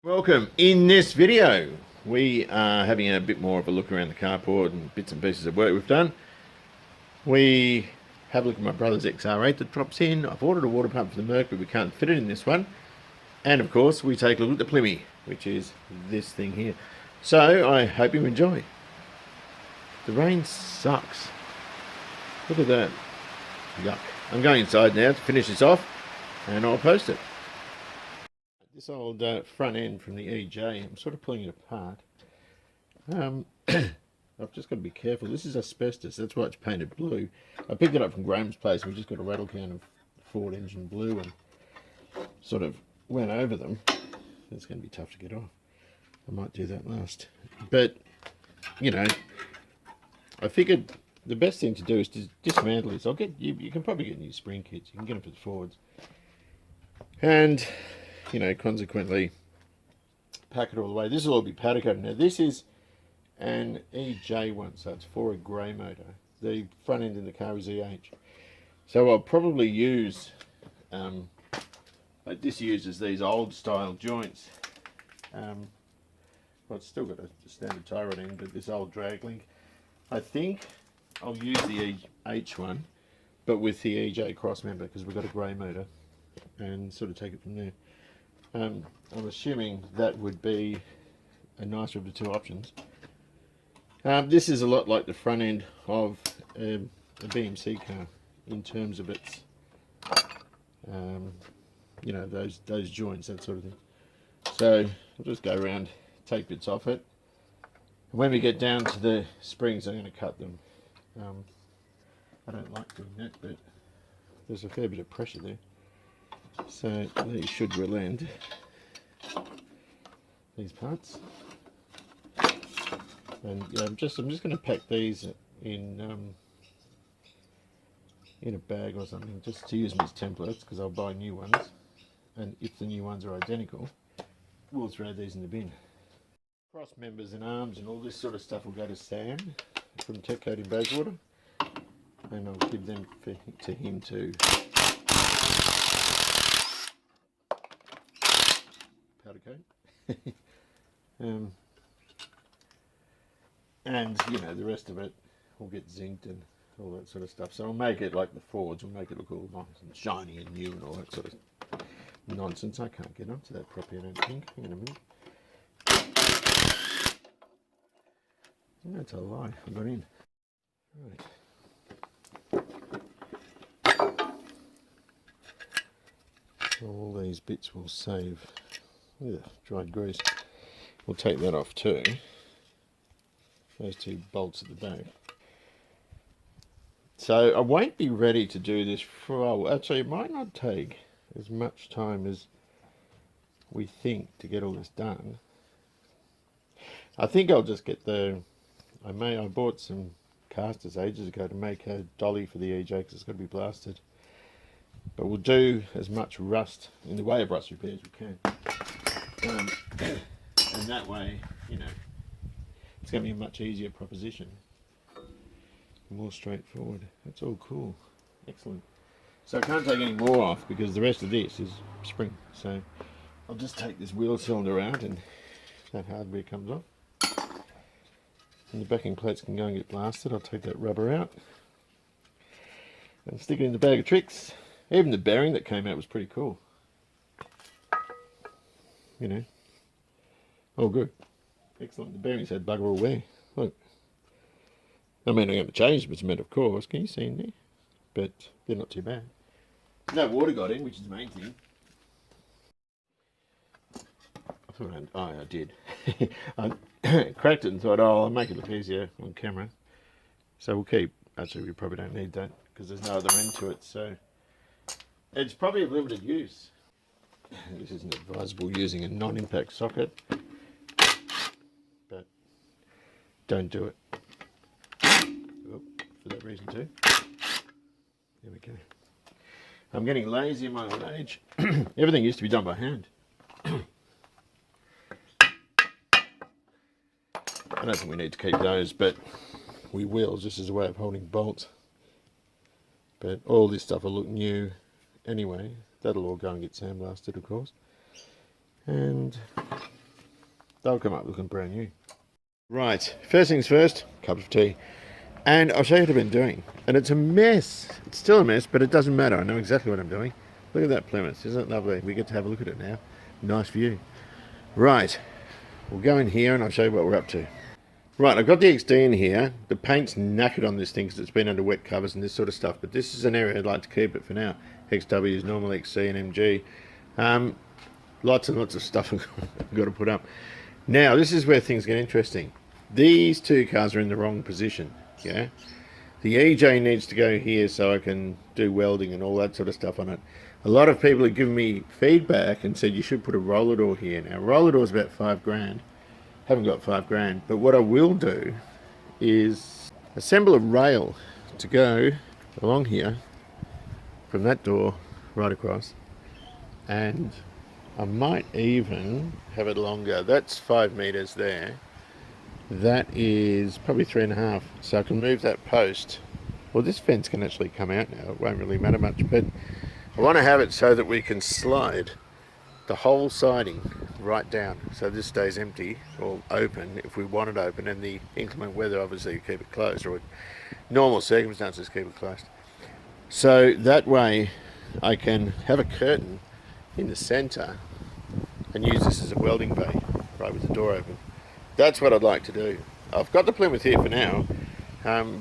Welcome. In this video, we are having a bit more of a look around the carport and bits and pieces of work we've done. We have a look at my brother's XR8 that drops in. I've ordered a water pump for the Merc, but we can't fit it in this one. And of course, we take a look at the Plymouth, which is this thing here. So I hope you enjoy. The rain sucks. Look at that. Yuck. I'm going inside now to finish this off, and I'll post it. This old front end from the EJ, I'm sort of pulling it apart. I've just got to be careful. This is asbestos, that's why it's painted blue. I picked it up from Graham's place. We just got a rattle can of Ford engine blue and sort of went over them. It's going to be tough to get off. I might do that last. But, you know, I figured the best thing to do is to dismantle this. You can probably get new spring kits. You can get them for the Fords. And, you know, consequently, pack it all the way. This will all be powder coated. Now, this is an EJ one, so it's for a grey motor. The front end in the car is EH. So I'll probably use, like this uses these old style joints. Well, it's still got a standard tie rod end, but this old drag link. I think I'll use the EH one, but with the EJ cross member, because we've got a grey motor, and sort of take it from there. I'm assuming that would be a nicer of the two options. This is a lot like the front end of a BMC car in terms of its, you know, those joints, that sort of thing. So I'll just go around, take bits off it. And when we get down to the springs, I'm going to cut them. I don't like doing that, but there's a fair bit of pressure there. So these should relent, these parts, and yeah, I'm just going to pack these in a bag or something, just to use them as templates, because I'll buy new ones, and if the new ones are identical, we'll throw these in the bin. Cross members and arms and all this sort of stuff will go to Sam from Tech Code in Bayswater, and I'll give them to him to powder coat. And you know, the rest of it will get zinced and all that sort of stuff. So I'll make it like the Fords, we'll make it look all nice and shiny and new and all that sort of nonsense. I can't get onto that properly, I don't think. Hang on a minute. That's a lie, I got in. Right. All these bits will save. Dried grease. We'll take that off too. Those two bolts at the back. So I won't be ready to do this for, actually it might not take as much time as we think to get all this done. I think I'll just get I bought some casters ages ago to make a dolly for the EJ because it's got to be blasted. But we'll do as much rust, in the way of rust repair, as we can. And that way, you know, it's going to be a much easier proposition. More straightforward. That's all cool. Excellent. So I can't take any more off because the rest of this is spring. So I'll just take this wheel cylinder out and that hardware comes off. And the backing plates can go and get blasted. I'll take that rubber out and stick it in the bag of tricks. Even the bearing that came out was pretty cool. You know, all good. Excellent. The bearings had bugger all wear. Look. I mean, I'm going to change the cement, of course. Can you see in there? But they're not too bad. No water got in, which is the main thing. I thought I did. I cracked it and thought, oh, I'll make it look easier on camera. So we'll keep. Actually, we probably don't need that because there's no other end to it. So it's probably of limited use. This isn't advisable using a non-impact socket, but don't do it. Oh, for that reason too. There we go. I'm getting lazy in my old age. Everything used to be done by hand. I don't think we need to keep those, but we will, just as a way of holding bolts. But all this stuff will look new anyway. That'll all go and get sandblasted, of course. And they'll come up looking brand new. Right, first things first, cup of tea. And I'll show you what I've been doing. And it's a mess. It's still a mess, but it doesn't matter. I know exactly what I'm doing. Look at that Plymouth. Isn't it lovely? We get to have a look at it now. Nice view. Right, we'll go in here and I'll show you what we're up to. Right, I've got the XD in here. The paint's knackered on this thing because it's been under wet covers and this sort of stuff. But this is an area I'd like to keep it for now. XWs, normal XC and MG. Lots and lots of stuff I've got to put up. Now, this is where things get interesting. These two cars are in the wrong position. Yeah, the EJ needs to go here so I can do welding and all that sort of stuff on it. A lot of people have given me feedback and said you should put a roller door here. Now, roller door is about $5,000. Haven't got $5,000, but what I will do is assemble a rail to go along here from that door right across, and I might even have it longer. That's 5 meters there. That is probably 3.5, so I can move that post. Well, this fence can actually come out now. It won't really matter much, but I want to have it so that we can slide the whole siding right down, so this stays empty or open if we want it open, and the inclement weather obviously keep it closed, or normal circumstances keep it closed. So that way I can have a curtain in the center and use this as a welding bay right with the door open. That's what I'd like to do. I've got the Plymouth here for now,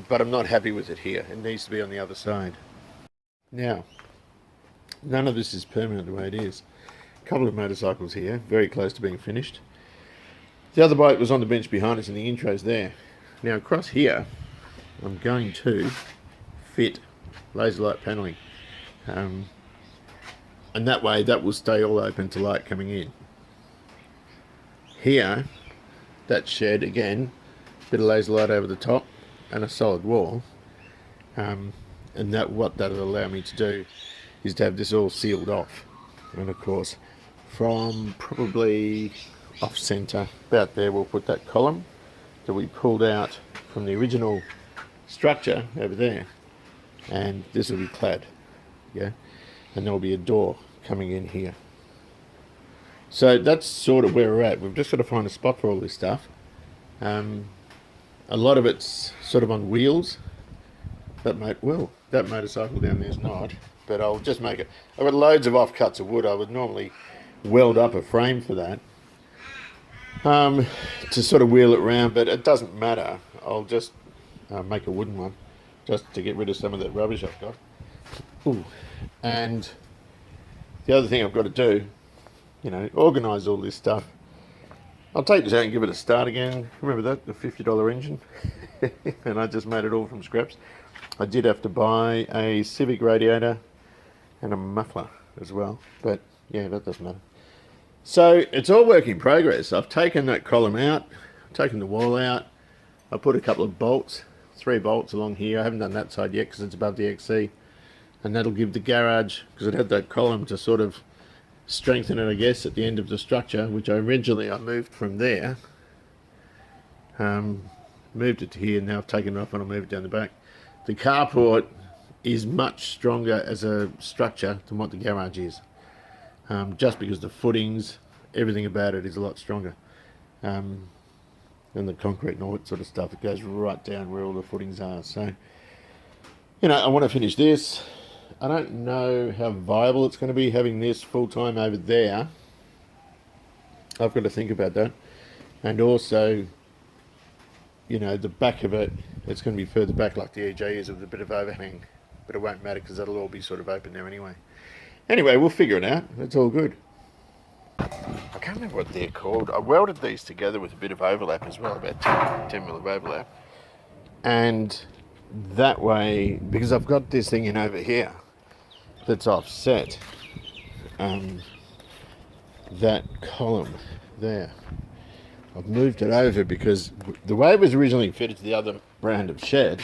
but I'm not happy with it here. It needs to be on the other side. Now, none of this is permanent the way it is. A couple of motorcycles here, very close to being finished. The other bike was on the bench behind us and the intro's there. Now across here, I'm going to fit laser light paneling. And that way, that will stay all open to light coming in. Here, that shed again, bit of laser light over the top and a solid wall, and that what that'll allow me to do is to have this all sealed off. And of course, from probably off center about there, we'll put that column that we pulled out from the original structure over there, and this will be clad, yeah, and there'll be a door coming in here. So that's sort of where we're at. We've just got to find a spot for all this stuff. A lot of it's sort of on wheels. That motorcycle down there is not, but I'll just make it. I've got loads of offcuts of wood. I would normally weld up a frame for that, to sort of wheel it around, but it doesn't matter. I'll just make a wooden one just to get rid of some of that rubbish I've got. Ooh. And the other thing I've got to do, organise all this stuff. I'll take this out and give it a start again. Remember that, the $50 engine? And I just made it all from scraps. I did have to buy a Civic radiator and a muffler as well, but yeah, that doesn't matter. So it's all work in progress. I've taken that column out, taken the wall out. I put a couple of bolts, 3 bolts along here. I haven't done that side yet because it's above the XC, and that'll give the garage, because it had that column to sort of strengthen it, I guess, at the end of the structure, which I moved from there, moved it to here. Now I've taken it off and I'll move it down the back. The carport is much stronger as a structure than what the garage is, just because the footings, everything about it is a lot stronger, and the concrete and all that sort of stuff, it goes right down where all the footings are. So I want to finish this. I don't know how viable it's going to be having this full-time over there. I've got to think about that. And also, the back of it, it's going to be further back like the EJ is with a bit of overhang. But it won't matter because that'll all be sort of open there anyway. Anyway, we'll figure it out. It's all good. I can't remember what they're called. I welded these together with a bit of overlap as well, about 10 mil of overlap. And that way, because I've got this thing in over here that's offset, that column there, I've moved it over because the way it was originally fitted to the other brand of shed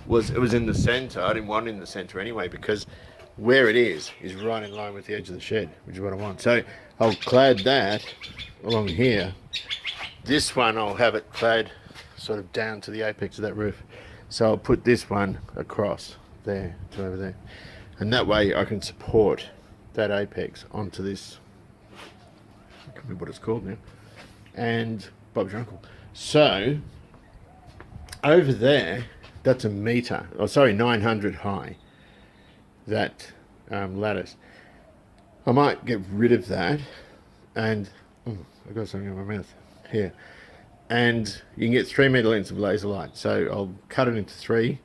was it was in the center. I didn't want it in the center anyway, because where it is right in line with the edge of the shed, which is what I want. So I'll clad that along here. This one I'll have it clad sort of down to the apex of that roof. So I'll put this one across there to over there, and that way I can support that apex onto this. I can't remember what it's called now. and Bob's your uncle. So over there, that's a metre, oh sorry, 900 high, that lattice. I might get rid of that, and I've got something in my mouth here. And you can get 3 metre lengths of laser light. So I'll cut it into 3.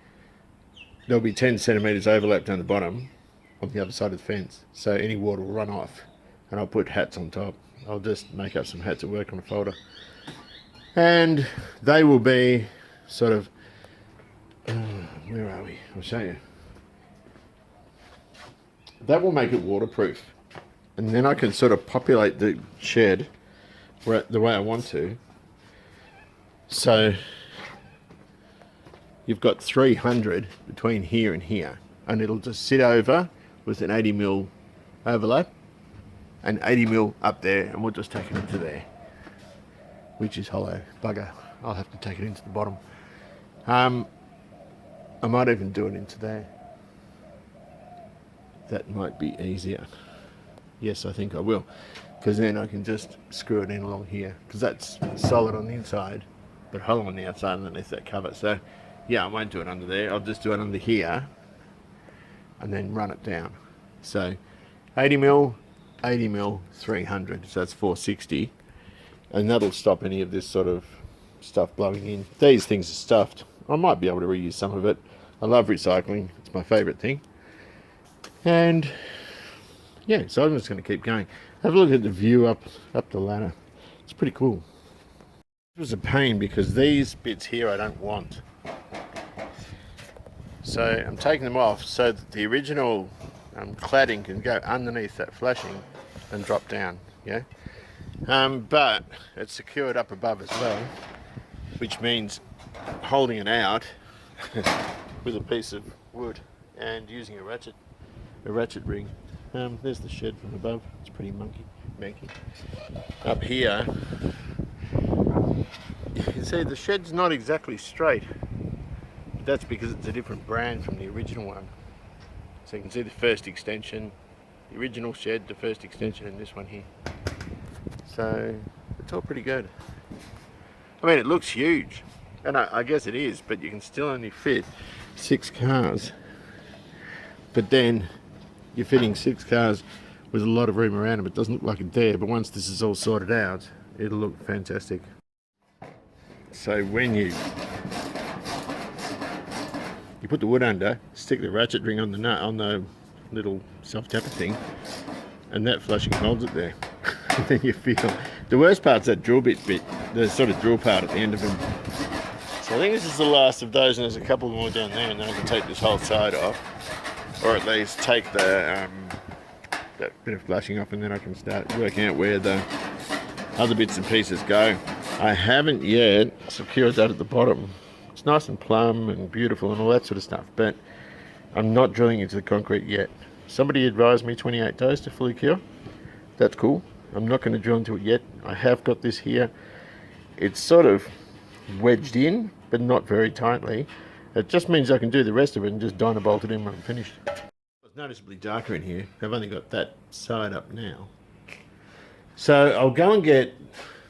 There'll be 10 centimetres overlap down the bottom on the other side of the fence. So any water will run off, and I'll put hats on top. I'll just make up some hats at work on a folder. And they will be sort of, where are we? I'll show you. That will make it waterproof. And then I can sort of populate the shed the way I want to. So you've got 300 between here and here, and it'll just sit over with an 80mm overlap and 80mm up there, and we'll just take it into there, which is hollow. Bugger, I'll have to take it into the bottom. I might even do it into there. That might be easier. Yes, I think I will, because then I can just screw it in along here, because that's solid on the inside but hollow on the outside underneath that cover. So yeah, I won't do it under there, I'll just do it under here and then run it down. So 80mm, 80mm, 300, so that's 460, and that'll stop any of this sort of stuff blowing in. These things are stuffed. I might be able to reuse some of it. I love recycling, it's my favourite thing. And yeah, so I'm just going to keep going. Have a look at the view up the ladder. It's pretty cool. It was a pain because these bits here I don't want. So I'm taking them off so that the original cladding can go underneath that flashing and drop down. Yeah, but it's secured up above as well, which means holding it out with a piece of wood and using a ratchet ring. There's the shed from above. It's pretty manky. Up here, you can see the shed's not exactly straight. That's because it's a different brand from the original one. So you can see the first extension, the original shed, the first extension, and this one here. So it's all pretty good. I mean, it looks huge, and I guess it is, but you can still only fit 6 cars. But then you're fitting 6 cars with a lot of room around them. It doesn't look like it there, but once this is all sorted out, it'll look fantastic. So when you put the wood under, stick the ratchet ring on the nut, on the little self-tapper thing, and that flushing holds it there. And then you feel, the worst part's that drill bit, the sort of drill part at the end of them. So I think this is the last of those, and there's a couple more down there, and then I can take this whole side off, or at least take the that bit of flashing off, and then I can start working out where the other bits and pieces go. I haven't yet secured that at the bottom. It's nice and plumb and beautiful and all that sort of stuff, but I'm not drilling into the concrete yet. Somebody advised me 28 days to fully cure. That's cool. I'm not going to drill into it yet. I have got this here. It's sort of wedged in, but not very tightly. It just means I can do the rest of it and just dyno bolt it in when I'm finished. It's noticeably darker in here. I've only got that side up now. So I'll go and get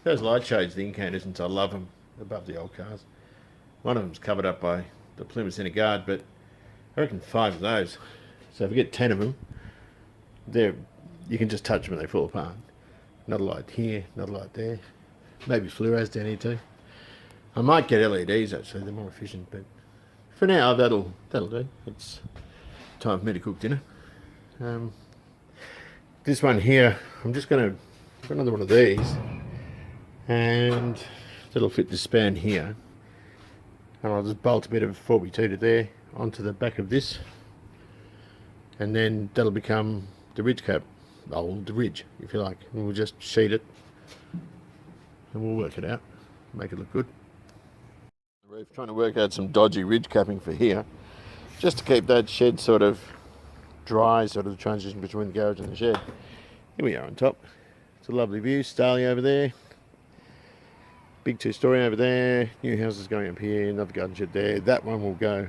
those light shades, the incandescents. I love them, above the old cars. One of them's covered up by the Plymouth Centre Guard, but I reckon 5 of those. So if I get 10 of them, you can just touch them and they fall apart. Not a light here, not a light there. Maybe fluoros down here too. I might get LEDs actually, they're more efficient, but for now that'll do. It's time for me to cook dinner. This one here, I'm just going to put another one of these, and that'll fit the span here. And I'll just bolt a bit of 4x2 to there onto the back of this, and then that'll become the ridge cap, the ridge if you like, and we'll just sheet it and we'll work it out, make it look good. We're trying to work out some dodgy ridge capping for here, just to keep that shed sort of dry, sort of the transition between the garage and the shed. Here we are on top. It's a lovely view. Starley over there, big 2-story over there, new houses going up here, another garden shed there. That one will go.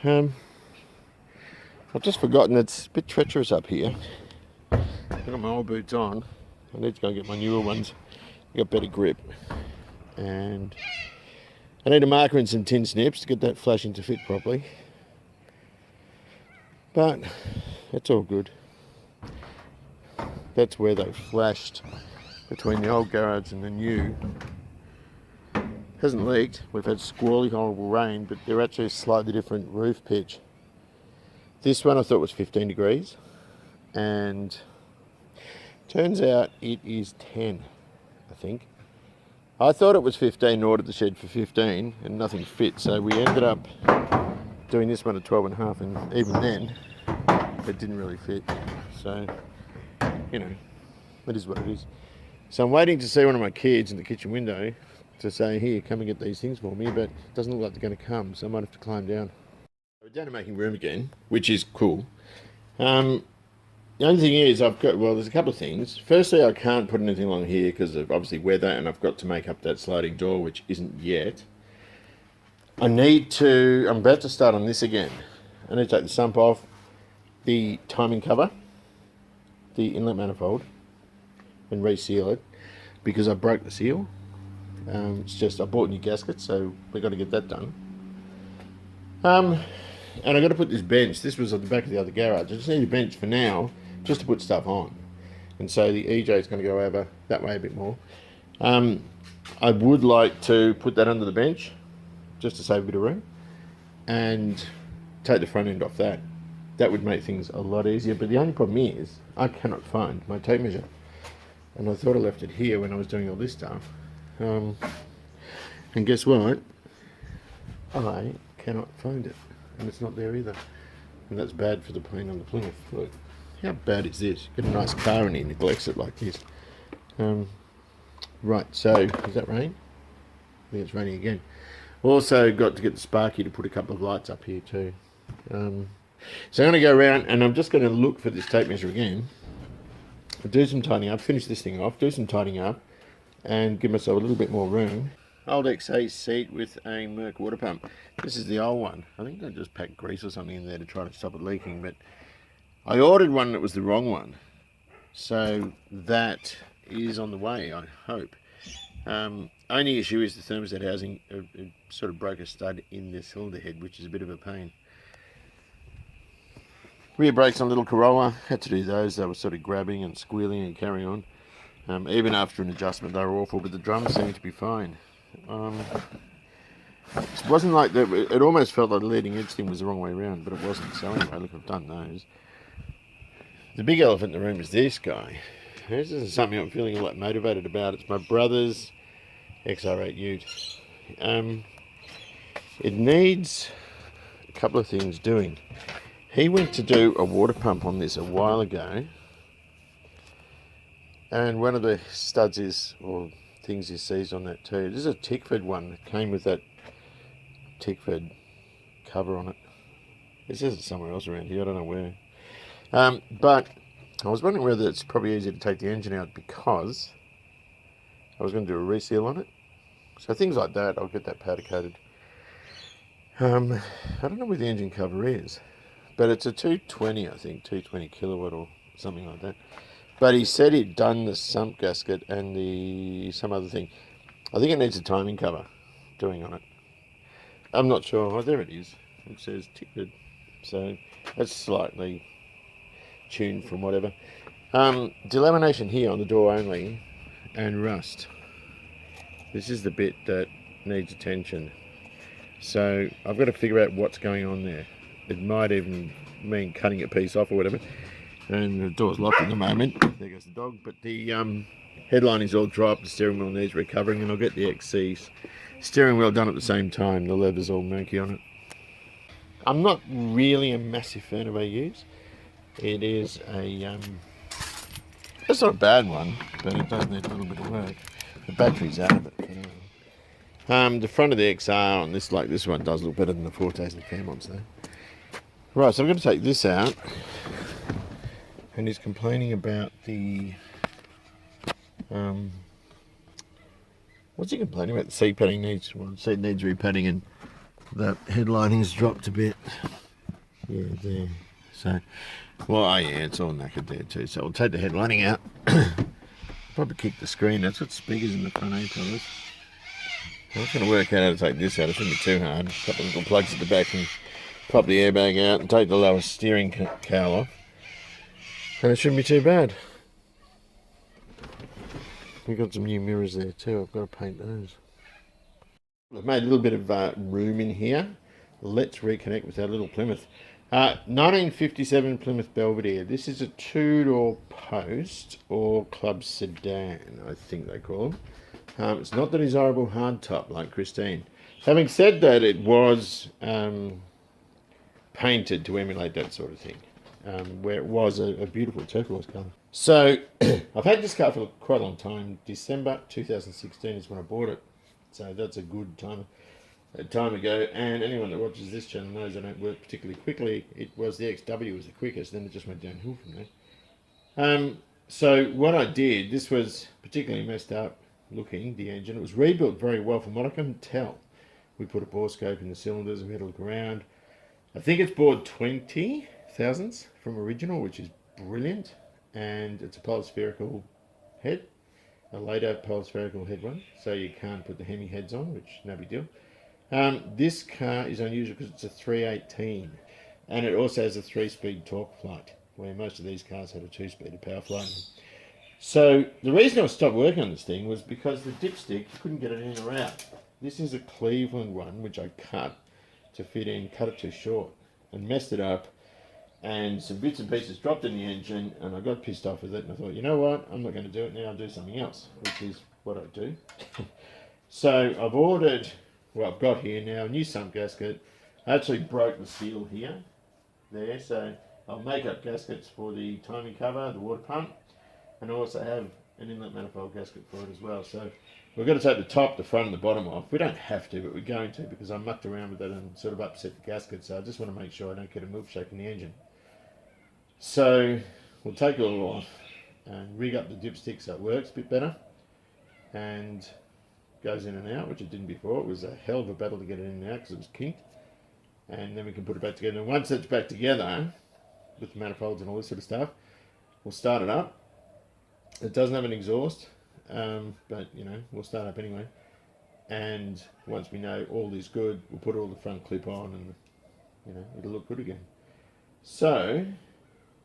I've just forgotten it's a bit treacherous up here. I've got my old boots on. I need to go and get my newer ones. got better grip. And I need a marker and some tin snips to get that flashing to fit properly. But it's all good. That's where they flashed between the old garage and the new. Hasn't leaked. We've had squally horrible rain, but they're actually a slightly different roof pitch. This one I thought was 15 degrees, and turns out it is 10, I think. I thought it was 15, ordered the shed for 15, and nothing fit, so we ended up doing this one at 12.5, and even then, it didn't really fit. So, you know, it is what it is. So I'm waiting to see one of my kids in the kitchen window to say, here, come and get these things for me, but it doesn't look like they're going to come, so I might have to climb down. We're down to making room again, which is cool. The only thing is, there's a couple of things. Firstly, I can't put anything along here because of obviously weather, and I've got to make up that sliding door, which isn't yet. I'm about to start on this again. I need to take the sump off, the timing cover, the inlet manifold, and reseal it because I broke the seal. It's just I bought new gaskets, so we've got to get that done. And I've got to put this bench. This was at the back of the other garage. I just need a bench for now, just to put stuff on. And so the EJ is going to go over that way a bit more. I would like to put that under the bench, just to save a bit of room, and take the front end off that. That would make things a lot easier. But the only problem is, I cannot find my tape measure. And I thought I left it here when I was doing all this stuff. And guess what? I cannot find it. And it's not there either. And that's bad for the plane on the Plymouth. Look, how bad is this? Get a nice car and he neglects it like this. Right, so, does that rain? I think it's raining again. Also got to get the Sparky to put a couple of lights up here too. So I'm going to go around and I'm just going to look for this tape measure again. Do some tidying up, finish this thing off, do some tidying up, and give myself a little bit more room. Old XA seat with a Merc water pump. This is the old one. I think I just packed grease or something in there to try to stop it leaking, but I ordered one that was the wrong one. So that is on the way, I hope. Only issue is the thermostat housing sort of broke a stud in the cylinder head, which is a bit of a pain. Rear brakes on little Corolla, had to do those. They were sort of grabbing and squealing and carrying on. Even after an adjustment, they were awful, but the drums seemed to be fine. It wasn't like that. It almost felt like the leading edge thing was the wrong way around, but it wasn't. So anyway, look, I've done those. The big elephant in the room is this guy. This is something I'm feeling a lot motivated about. It's my brother's XR8 ute. It needs a couple of things doing. He went to do a water pump on this a while ago, and one of the studs or things he sees on that too. This is a Tickford one. It came with that Tickford cover on it. It says it's somewhere else around here. I don't know where. But I was wondering whether it's probably easier to take the engine out because I was going to do a reseal on it. So things like that, I'll get that powder coated. I don't know where the engine cover is, but it's a 220, I think, 220 kilowatt or something like that. But he said he'd done the sump gasket and some other thing. I think it needs a timing cover doing on it. I'm not sure. Oh, there it is. It says Tickford. So that's slightly tuned from whatever. Delamination here on the door only, and rust. This is the bit that needs attention. So I've got to figure out what's going on there. It might even mean cutting a piece off or whatever. And the door's locked at the moment. There goes the dog. But the headline is all dry up. The steering wheel needs recovering, and I'll get the XC steering wheel done at the same time. The leather's all murky on it. I'm not really a massive fan of AUs. It is it's not a bad one, but it does need a little bit of work. The battery's out of it. The front of the XR on this, like this one, does look better than the Fortes and Fairmonts though. Right, so I'm going to take this out. And he's complaining about the what's he complaining about? The seat padding needs repadding, and the headlining's dropped a bit. Yeah, there. So, well, oh yeah, it's all knackered there too. So we'll take the headlining out Probably kick the screen. That's what speakers in the front end tell us. I'm just going to work out how to take this out. It shouldn't be too hard. A couple of little plugs at the back and pop the airbag out and take the lower steering cowl off. And it shouldn't be too bad. We've got some new mirrors there too. I've got to paint those. I've made a little bit of room in here. Let's reconnect with our little Plymouth. 1957 Plymouth Belvedere. This is a two-door post or club sedan, I think they call them. It's not the desirable hardtop like Christine. Having said that, it was painted to emulate that sort of thing, where it was a beautiful turquoise colour. So I've had this car for quite a long time. December 2016 is when I bought it. So that's a good time ago, and anyone that watches this channel knows I don't work particularly quickly. It was the XW was the quickest, then it just went downhill from there. So what I did, this was particularly messed up looking, the engine. It was rebuilt very well from what I can tell. We put a bore scope in the cylinders, we had a look around. I think it's bored 20 thousandths from original, which is brilliant, and it's a polyspherical head. A later polyspherical head one, so you can't put the Hemi heads on, which no big deal. This car is unusual because it's a 318, and it also has a 3-speed torque flight, where most of these cars had a 2-speed power flight. So the reason I stopped working on this thing was because the dipstick, you couldn't get it in or out. This is a Cleveland one, which I cut to fit in, cut it too short, and messed it up. And some bits and pieces dropped in the engine, and I got pissed off with it, and I thought, you know what, I'm not going to do it now, I'll do something else, which is what I do. So I've ordered, well, I've got here now a new sump gasket. I actually broke the seal here, there, so I'll make up gaskets for the timing cover, the water pump, and I also have an inlet manifold gasket for it as well. So we're going to take the top, the front and the bottom off. We don't have to, but we're going to, because I mucked around with it and sort of upset the gasket, so I just want to make sure I don't get a milkshake in the engine. So we'll take it all off and rig up the dipstick so it works a bit better and goes in and out, which it didn't before. It was a hell of a battle to get it in and out because it was kinked. And then we can put it back together. And once it's back together with the manifolds and all this sort of stuff, we'll start it up. It doesn't have an exhaust, but you know, we'll start up anyway. And once we know all is good, we'll put all the front clip on and you know, it'll look good again. So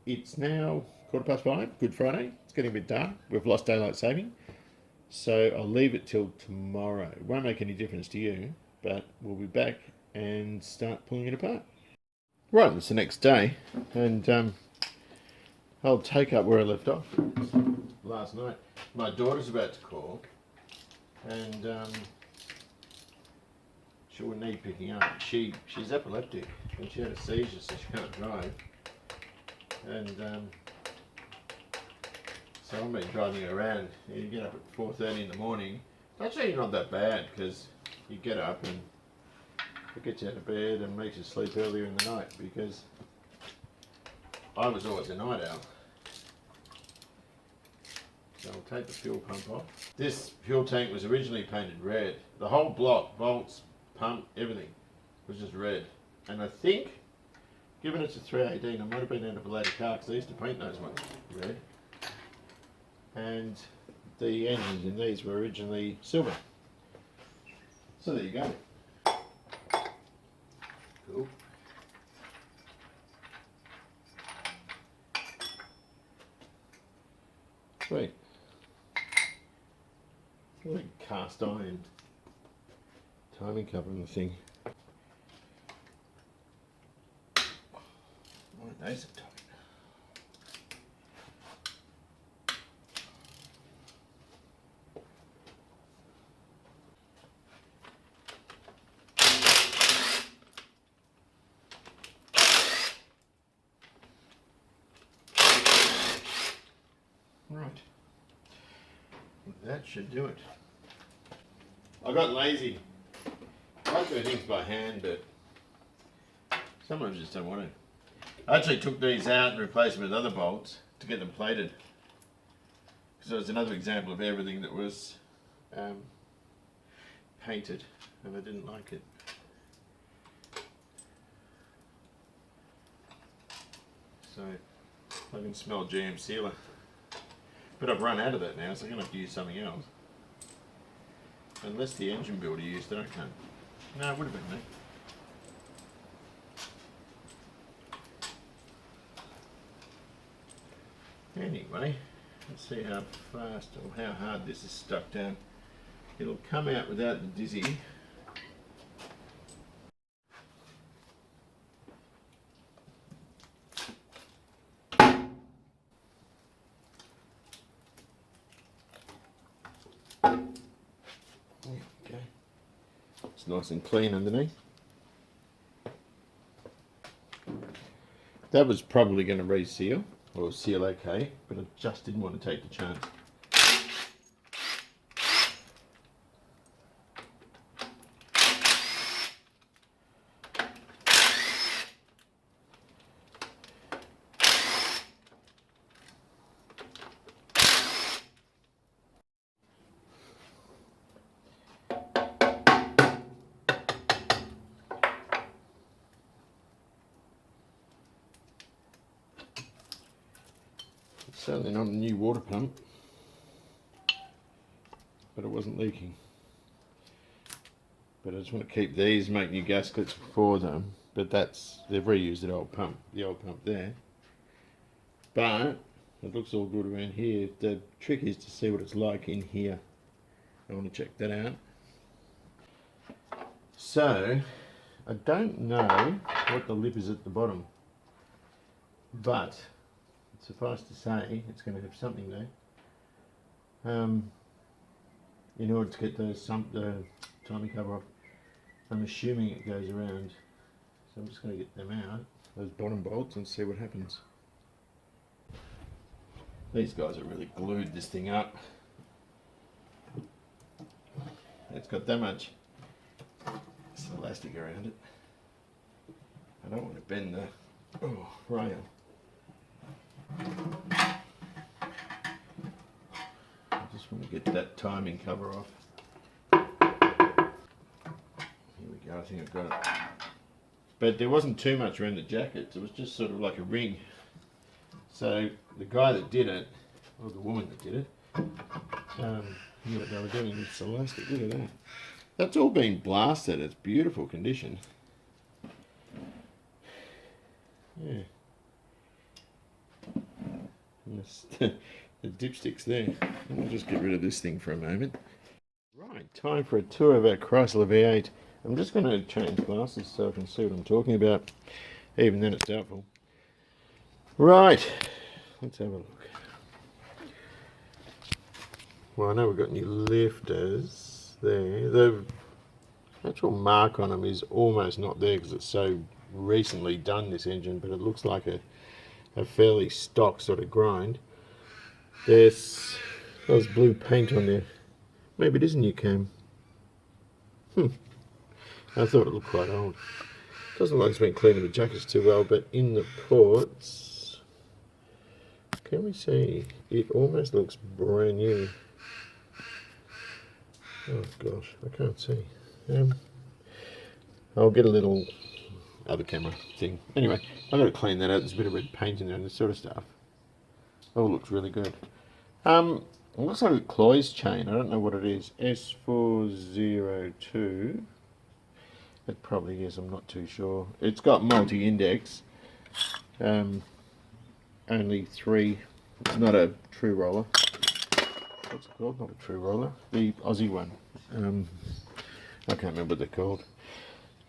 it's now 5:15, Good Friday. It's getting a bit dark. We've lost daylight saving. So I'll leave it till tomorrow. It won't make any difference to you, but we'll be back and start pulling it apart. Right, it's the next day, and I'll take up where I left off last night. My daughter's about to call, and she will need picking up. She's epileptic, and she had a seizure, so she can't drive. And so I'm been driving her around. You get up at 4:30 in the morning. It's actually not that bad because you get up and it gets you out of bed and makes you sleep earlier in the night, because I was always a night owl. So I'll take the fuel pump off. This fuel tank was originally painted red. The whole block, bolts, pump, everything was just red. And I think, given it's a 318, I might have been out of a later car because I used to paint those ones red. And the engines in these were originally silver. So there you go. Cool. Sweet. Like cast iron timing cover on the thing. Right, those are tight. Right, that should do it. I got lazy. I like doing things by hand, but sometimes I just don't want to. I actually took these out and replaced them with other bolts to get them plated, because it was another example of everything that was painted, and I didn't like it. So I can smell GM sealer. But I've run out of that now, so I'm going to have to use something else. Unless the engine builder used it, okay. No, it would have been me. Anyway, let's see how fast or how hard this is stuck down. It'll come out without the dizzy. Okay. It's nice and clean underneath. That was probably going to reseal, or seal okay, but I just didn't want to take the chance. It's certainly not a new water pump, but it wasn't leaking. But I just want to keep these, make new gaskets for them. But they've reused the old pump there. But it looks all good around here. The trick is to see what it's like in here. I want to check that out. So, I don't know what the lip is at the bottom, but suffice to say, it's going to have something there. In order to get the timing cover off, I'm assuming it goes around. So I'm just going to get them out, those bottom bolts, and see what happens. These guys have really glued this thing up. It's got that much elastic around it. I don't want to bend the rail. I just want to get that timing cover off. Here we go, I think I've got it. But there wasn't too much around the jacket, it was just sort of like a ring. So the guy that did it, or the woman that did it, knew what they were doing with this elastic. Look at that. That's all been blasted, it's beautiful condition. Yeah. The dipstick's there. I'll just get rid of this thing for a moment. Right, time for a tour of our Chrysler V8. I'm just going to change glasses so I can see what I'm talking about. Even then it's doubtful. Right, let's have a look. Well, I know we've got new lifters there. The actual mark on them is almost not there because it's so recently done, this engine, but it looks like a fairly stock sort of grind. There's blue paint on there. Maybe it is a new cam. I thought it looked quite old. Doesn't look like it's been cleaning the jackets too well, but in the ports, can we see? It almost looks brand new. Oh gosh, I can't see. I'll get a little other camera thing. Anyway, I've got to clean that out. There's a bit of red paint in there and this sort of stuff. Oh, it looks really good. It looks like a Cloy's chain. I don't know what it is. S402. It probably is. I'm not too sure. It's got multi-index. Only 3. It's not a true roller. What's it called? Not a true roller. The Aussie one. I can't remember what they're called.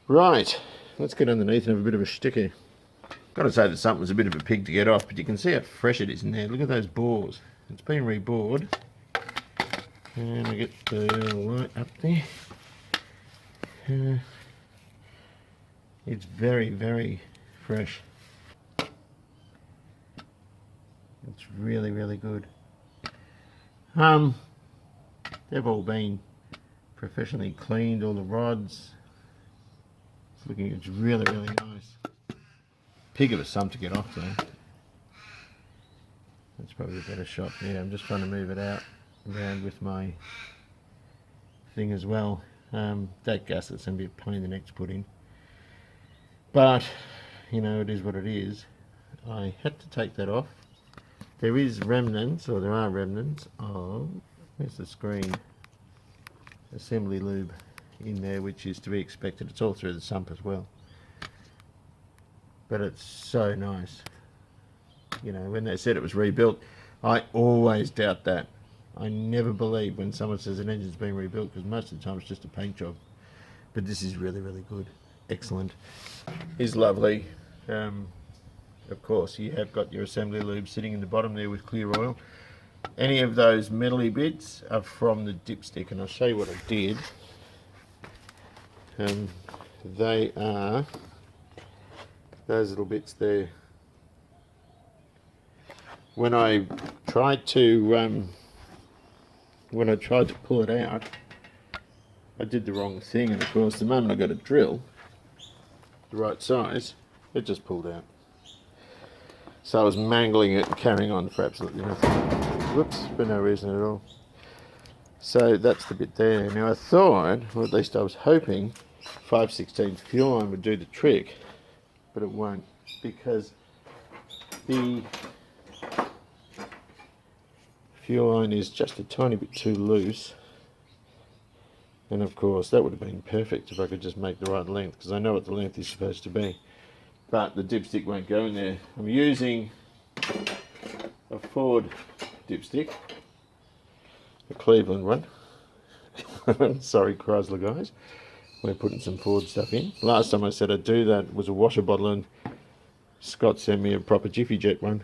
Right. Let's get underneath and have a bit of a sticker. Got to say that something's a bit of a pig to get off, but you can see how fresh it is in there. Look at those bores. It's been rebored. And I get the light up there. It's very, very fresh. It's really, really good. They've all been professionally cleaned, all the rods. It's really, really nice. Pig of a sum to get off though. That's probably a better shot. Yeah, I'm just trying to move it out around with my thing as well. That gasket's going to be a pain in the neck to put in. But, you know, it is what it is. I had to take that off there is remnants, or there are remnants of, where's the screen, assembly lube in there, which is to be expected. It's all through the sump as well. But it's so nice. You know, when they said it was rebuilt, I always doubt that. I never believe when someone says an engine's been rebuilt, because most of the time it's just a paint job. But this is really, really good. Excellent. It's lovely. Of course, you have got your assembly lube sitting in the bottom there with clear oil. Any of those metally bits are from the dipstick, and I'll show you what I did. They are those little bits there. When I tried to pull it out, I did the wrong thing, and of course the moment I got a drill the right size, it just pulled out. So I was mangling it and carrying on for absolutely nothing. Whoops, for no reason at all. So that's the bit there. Now I thought, or at least I was hoping, 5/16 fuel line would do the trick, but it won't, because the fuel line is just a tiny bit too loose. And of course that would have been perfect if I could just make the right length, because I know what the length is supposed to be. But the dipstick won't go in there. I'm using a Ford dipstick, a Cleveland one. Sorry Chrysler guys, we're putting some Ford stuff in. Last time I said I'd do that was a washer bottle, and Scott sent me a proper Jiffy Jet one.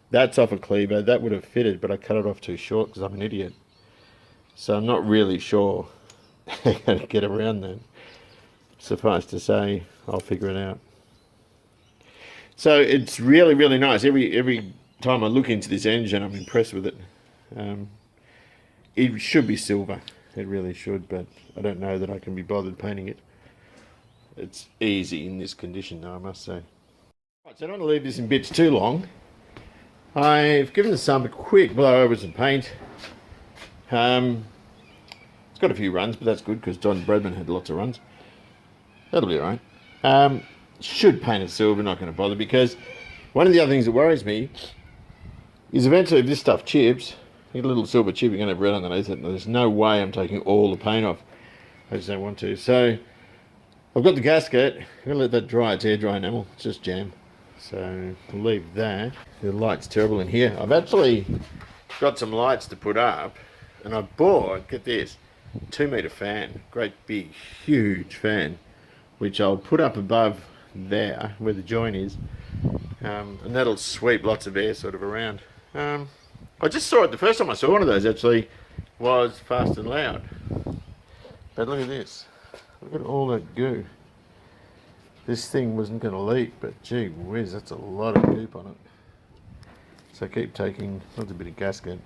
That's off a cleaver. That would have fitted, but I cut it off too short because I'm an idiot. So I'm not really sure how to get around that. Suffice to say, I'll figure it out. So it's really, really nice. Every time I look into this engine, I'm impressed with it. It should be silver. It really should, but I don't know that I can be bothered painting it. It's easy in this condition, though, I must say. Right, so I don't want to leave this in bits too long. I've given the sump a quick blow over some paint. It's got a few runs, but that's good because Don Bradman had lots of runs. That'll be alright. Should paint it silver, not going to bother, because one of the other things that worries me is eventually if this stuff chips, you get a little silver chip, you're going to have red underneath it, and there's no way I'm taking all the paint off. I just don't want to. So I've got the gasket. I'm going to let that dry. It's air dry enamel. It's just jam. So I'll leave that. The light's terrible in here. I've actually got some lights to put up, and I bought, get this, 2 metre fan, great big huge fan, which I'll put up above there where the joint is, and that'll sweep lots of air sort of around. I just saw it, the first time I saw one of those actually was Fast and Loud, but look at this, look at all that goo. This thing wasn't going to leak, but gee whiz, that's a lot of goop on it. So I keep taking, not a bit of gasket,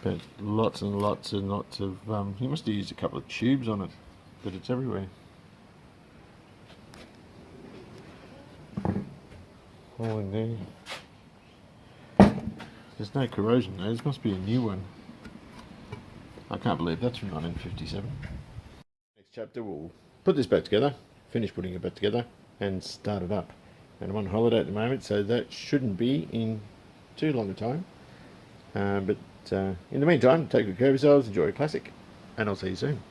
but lots and lots and lots of, you must have used a couple of tubes on it, but it's everywhere. All in there. There's no corrosion though, this must be a new one. I can't believe that's from 1957. Next chapter we'll put this back together, finish putting it back together, and start it up. And I'm on holiday at the moment, so that shouldn't be in too long a time. But in the meantime, take good care of yourselves, enjoy your classic, and I'll see you soon.